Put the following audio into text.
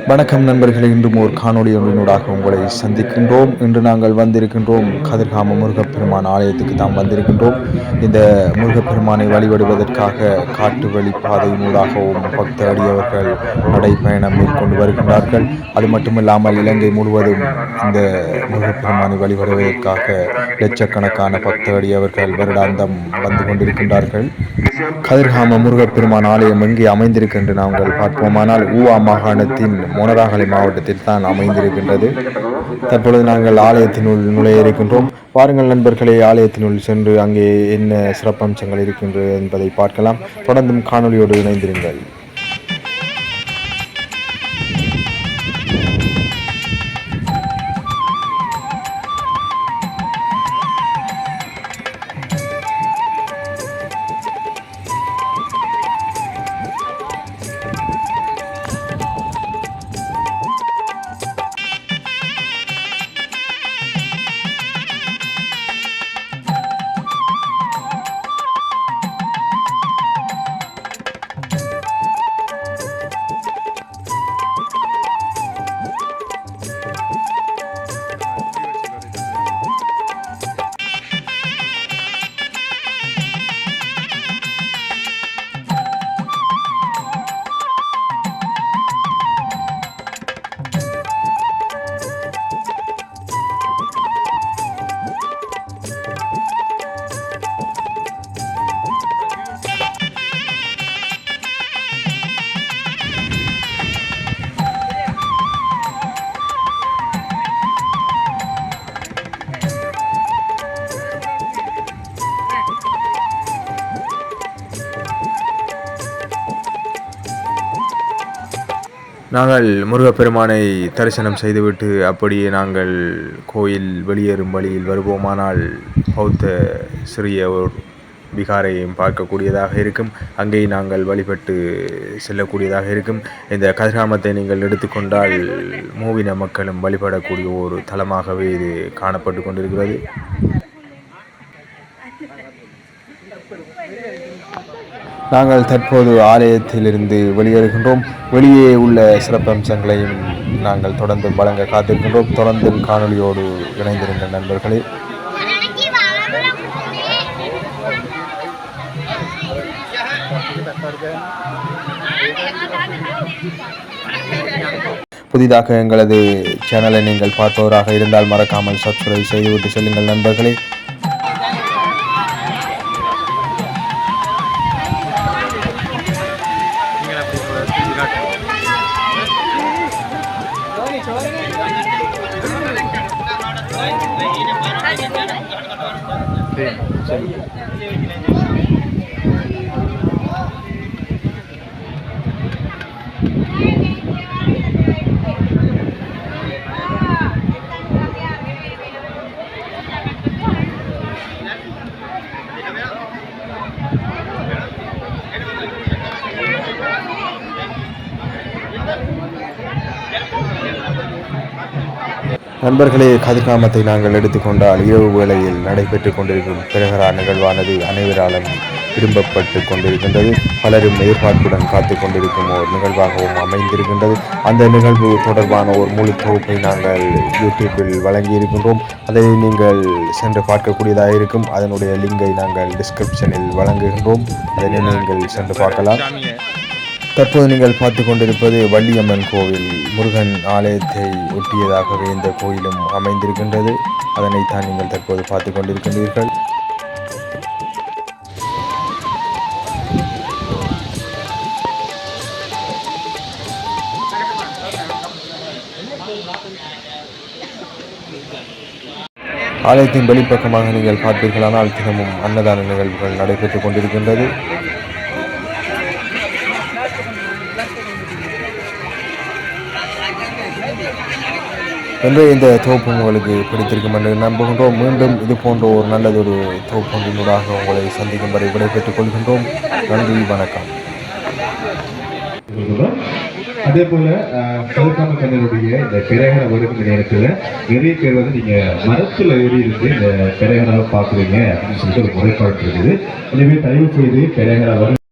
வணக்கம் நண்பர்களே, இன்றும் ஒரு காணொளி ஒன்றினூடாக உங்களை சந்திக்கின்றோம். இன்று நாங்கள் வந்திருக்கின்றோம் கதிர்காம முருகப்பெருமான் ஆலயத்துக்கு தாம் வந்திருக்கின்றோம். இந்த முருகப்பெருமானை வழிபடுவதற்காக காட்டு வழி பாதையினூடாகவும் பக்த அடியவர்கள் நடைபயணம் மேற்கொண்டு வருகின்றார்கள். அது மட்டுமில்லாமல் இலங்கை முழுவதும் இந்த முருகப்பெருமானை வழிபடுவதற்காக லட்சக்கணக்கான பக்த அடியவர்கள் வருடாந்தம் வந்து கொண்டிருக்கின்றார்கள். கதிர்காம முருகப்பெருமான் ஆலயம் எங்கே அமைந்திருக்கின்ற நாங்கள் பார்ப்போமானால் ஊவா மாகாணத்தின் மொனராகலை மாவட்டத்தில் தான் அமைந்திருக்கின்றது. தற்பொழுது நாங்கள் ஆலயத்தினுள் நுழைய இருக்கின்றோம். வாருங்கள் நண்பர்களே, ஆலயத்தினுள் சென்று அங்கே என்ன சிறப்பம்சங்கள் இருக்கின்றது என்பதை பார்க்கலாம். தொடர்ந்தும் காணொலியோடு இணைந்திருங்கள். நாங்கள் முருகப்பெருமானை தரிசனம் செய்துவிட்டு அப்படியே நாங்கள் கோயில் வெளியேறும் வழியில் வருவோமானால் பௌத்த சிறிய ஒரு விகாரையும் பார்க்கக்கூடியதாக இருக்கும். அங்கே நாங்கள் வழிபட்டு செல்லக்கூடியதாக இருக்கும். இந்த கதிர்காமத்தை நீங்கள் எடுத்துக்கொண்டால் மூவின மக்களும் வழிபடக்கூடிய ஒரு தலமாகவே இது காணப்பட்டு கொண்டிருக்கிறது. நாங்கள் தற்போது ஆலயத்திலிருந்து வெளியேறுகின்றோம். வெளியே உள்ள சிறப்பம்சங்களையும் நாங்கள் தொடர்ந்து வழங்க காத்திருக்கின்றோம். தொடர்ந்து காணொலியோடு இணைந்திருந்த நண்பர்களே, புதிதாக எங்களது சேனலை நீங்கள் பார்ப்பவராக இருந்தால் மறக்காமல் சப்ஸ்கிரைப் செய்துவிட்டு செல்லுங்கள் நண்பர்களே. நண்பர்களே, கதிர்காமத்தை நாங்கள் எடுத்துக்கொண்டால் இரவு வேளையில் நடைபெற்று கொண்டிருக்கும் பிரகரா நிகழ்வானது அனைவராலும் விரும்பப்பட்டு கொண்டிருக்கின்றது. பலரும் எதிர்பார்ப்புடன் காத்து கொண்டிருக்கும் ஒரு நிகழ்வாகவும் அமைந்திருக்கின்றது. அந்த நிகழ்வு தொடர்பான ஒரு முழு தொகுப்பை நாங்கள் யூடியூப்பில் வழங்கியிருக்கின்றோம். அதை நீங்கள் சென்று பார்க்கக்கூடியதாக இருக்கும். அதனுடைய லிங்கை நாங்கள் டிஸ்கிரிப்ஷனில் வழங்குகின்றோம். அதனை நீங்கள் சென்று பார்க்கலாம். தற்போது நீங்கள் பார்த்து கொண்டிருப்பது வள்ளியம்மன் கோவில். முருகன் ஆலயத்தை ஒட்டியதாகவே இந்த கோயிலும் அமைந்திருக்கின்றது. அதனைத்தான் நீங்கள் தற்போது பார்த்து கொண்டிருக்கின்றீர்கள். ஆலயத்தின் வெளிப்பக்கமாக நீங்கள் பார்ப்பீர்களானால் தினமும் அன்னதான நிகழ்வுகள் நடைபெற்றுக் கொண்டிருக்கின்றது. என்று இந்த தொகுப்பு உங்களுக்கு பிடித்திருக்கும் என்று நம்புகின்றோம். மீண்டும் இது போன்ற ஒரு நல்லதொரு தொகுப்பொன்றினூடாக உங்களை சந்திக்கும் வரை விடைபெற்றுக் கொள்கின்றோம். நன்றி, வணக்கம். அதே போல கதிர்காம கண்ணனுடைய இந்த பெரேகரா வருகின்ற நேரத்தில் நிறைய பேர் வந்து நீங்க மரத்துல ஏறி இருந்து இந்த பெரேகராவை பாக்குறீங்க அப்படின்னு சொல்லிட்டு ஒரு முறைப்பாடு இருக்குது. எனவே தயவு செய்து பெரேகரா